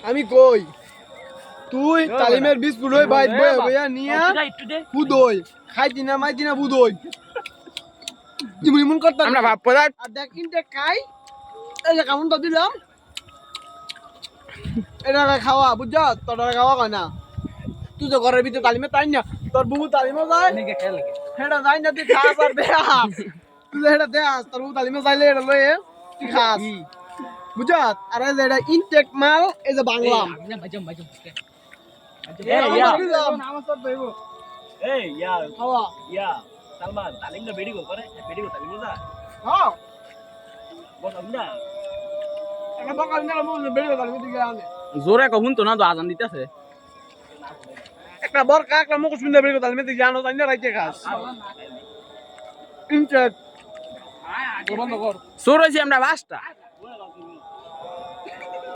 আমি কই তুই তালিমের বিস্কুট হই ভাই বইয়া নিয়া বুদই খাইতি না মাইতি না বুদই ইমন ইমন করতে আমরা ভাব পদার আর দেখ ইনটে খাই এই যে কেমন তো দিলাম এটা খাওয়া বুঝছ তোর খাওয়া কয় না তুই তো ঘরের ভিতরে তালিমে তাই না তোর বুবু তালিমে যায় হেটা যাই না তুই খাস আর দেখাস তুই হেটা দেখাস তোর বুবু তালিমে যাইলে এটা লয়ে তুই খাস বুঝছ আর এই যে এটা ইনটেক মাল এই যে বাংলাম খাওয়া Salman, talim na bedi ko kore, bedi ko talim mo sa. হ্যাঁ Bos am na. এটা বকাল না মু বেরিয়ে গেল দিকে আনে জোরে কহুন তো না তো আজান দিতেছে একটা বরকা একটা মুখ শুনতে বেরিয়ে গেল দিকে জানো জানি না রাইতে খাস ইনটেক চোর হয়েছি আমরা 5টা